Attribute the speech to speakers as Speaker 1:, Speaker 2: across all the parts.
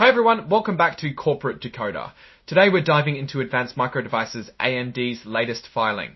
Speaker 1: Hi everyone, welcome back to Corporate Decoder. Today we're diving into Advanced Micro Devices AMD's latest filing.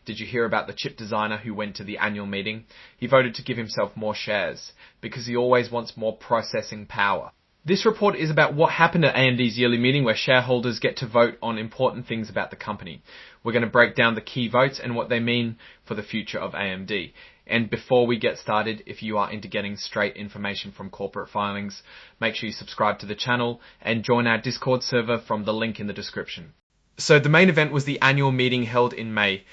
Speaker 1: Did you hear about the chip designer who went to the annual meeting? He voted to give himself more shares because he always wants more processing power. This report is about what happened at AMD's yearly meeting where shareholders get to vote on important things about the company. We're going to break down the key votes and what they mean for the future of AMD. And before we get started, if you are into getting straight information from corporate filings, make sure you subscribe to the channel and join our Discord server from the link in the description. So the main event was the annual meeting held in May.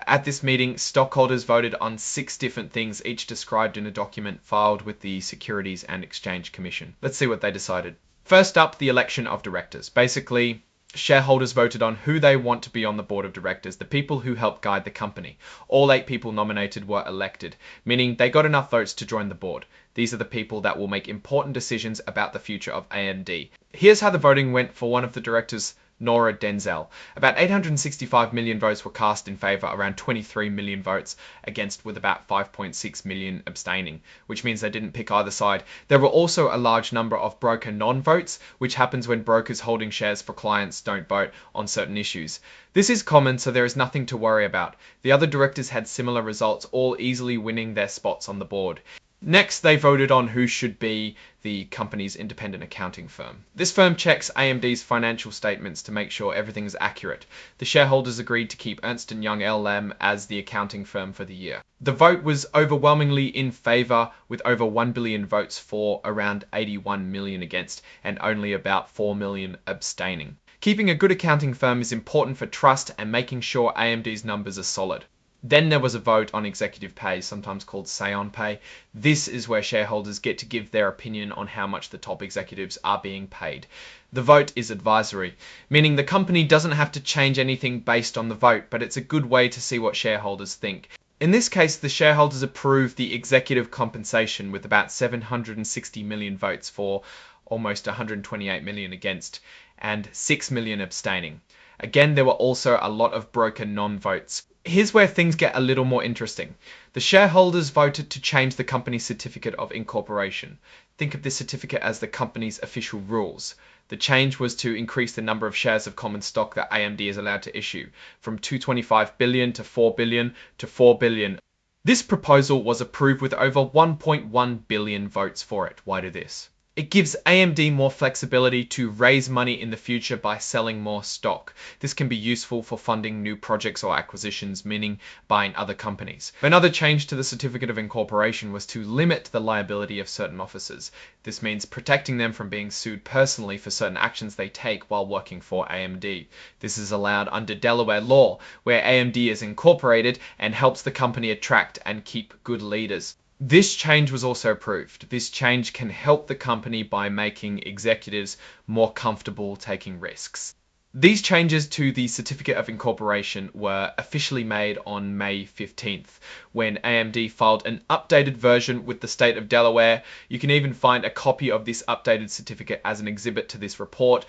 Speaker 1: At this meeting, stockholders voted on 6 different things, each described in a document filed with the Securities and Exchange Commission. Let's see what they decided. First up, the election of directors. Basically, shareholders voted on who they want to be on the board of directors, the people who help guide the company. All 8 people nominated were elected, meaning they got enough votes to join the board. These are the people that will make important decisions about the future of AMD. Here's how the voting went for one of the directors, Nora Denzel. About 865 million votes were cast in favour, around 23 million votes against, with about 5.6 million abstaining, which means they didn't pick either side. There were also a large number of broker non-votes, which happens when brokers holding shares for clients don't vote on certain issues. This is common, so there is nothing to worry about. The other directors had similar results, all easily winning their spots on the board. Next, they voted on who should be the company's independent accounting firm. This firm checks AMD's financial statements to make sure everything is accurate. The shareholders agreed to keep Ernst & Young LLM as the accounting firm for the year. The vote was overwhelmingly in favour, with over 1 billion votes for, around 81 million against, and only about 4 million abstaining. Keeping a good accounting firm is important for trust and making sure AMD's numbers are solid. Then there was a vote on executive pay, sometimes called say-on pay. This is where shareholders get to give their opinion on how much the top executives are being paid. The vote is advisory, meaning the company doesn't have to change anything based on the vote, but it's a good way to see what shareholders think. In this case, the shareholders approved the executive compensation with about 760 million votes for, almost 128 million against, and 6 million abstaining. Again, there were also a lot of broker non-votes. Here's where things get a little more interesting. The shareholders voted to change the company's certificate of incorporation. Think of this certificate as the company's official rules. The change was to increase the number of shares of common stock that AMD is allowed to issue, from 225 billion to 4 billion to 4 billion. This proposal was approved with over 1.1 billion votes for it. Why do this? It gives AMD more flexibility to raise money in the future by selling more stock. This can be useful for funding new projects or acquisitions, meaning buying other companies. Another change to the certificate of incorporation was to limit the liability of certain officers. This means protecting them from being sued personally for certain actions they take while working for AMD. This is allowed under Delaware law, where AMD is incorporated and helps the company attract and keep good leaders. This change was also approved. This change can help the company by making executives more comfortable taking risks. These changes to the Certificate of Incorporation were officially made on May 15th, when AMD filed an updated version with the state of Delaware. You can even find a copy of this updated certificate as an exhibit to this report.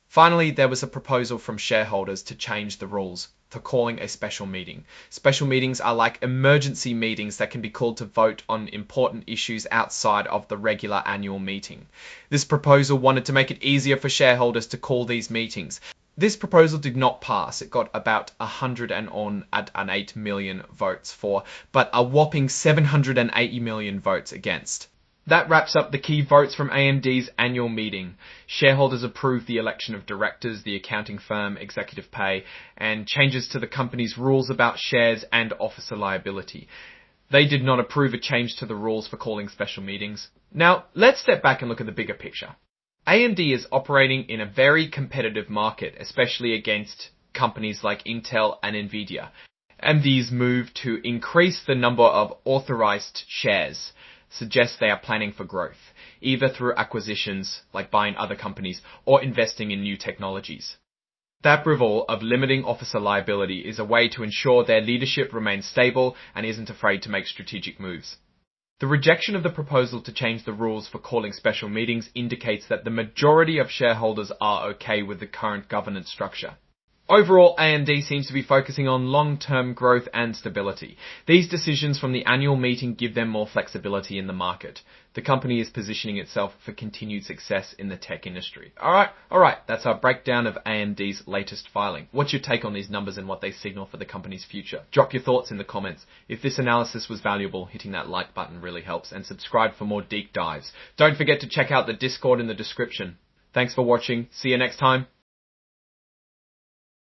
Speaker 1: Finally, there was a proposal from shareholders to change the rules for calling a special meeting. Special meetings are like emergency meetings that can be called to vote on important issues outside of the regular annual meeting. This proposal wanted to make it easier for shareholders to call these meetings. This proposal did not pass. It got about 108 million votes for, but a whopping 780 million votes against. That wraps up the key votes from AMD's annual meeting. Shareholders approved the election of directors, the accounting firm, executive pay, and changes to the company's rules about shares and officer liability. They did not approve a change to the rules for calling special meetings. Now, let's step back and look at the bigger picture. AMD is operating in a very competitive market, especially against companies like Intel and Nvidia. AMD's move to increase the number of authorized shares suggests they are planning for growth, either through acquisitions, like buying other companies, or investing in new technologies. The approval of limiting officer liability is a way to ensure their leadership remains stable and isn't afraid to make strategic moves. The rejection of the proposal to change the rules for calling special meetings indicates that the majority of shareholders are okay with the current governance structure. Overall, AMD seems to be focusing on long-term growth and stability. These decisions from the annual meeting give them more flexibility in the market. The company is positioning itself for continued success in the tech industry. Alright, that's our breakdown of AMD's latest filing. What's your take on these numbers and what they signal for the company's future? Drop your thoughts in the comments. If this analysis was valuable, hitting that like button really helps, and subscribe for more deep dives. Don't forget to check out the Discord in the description. Thanks for watching. See you next time.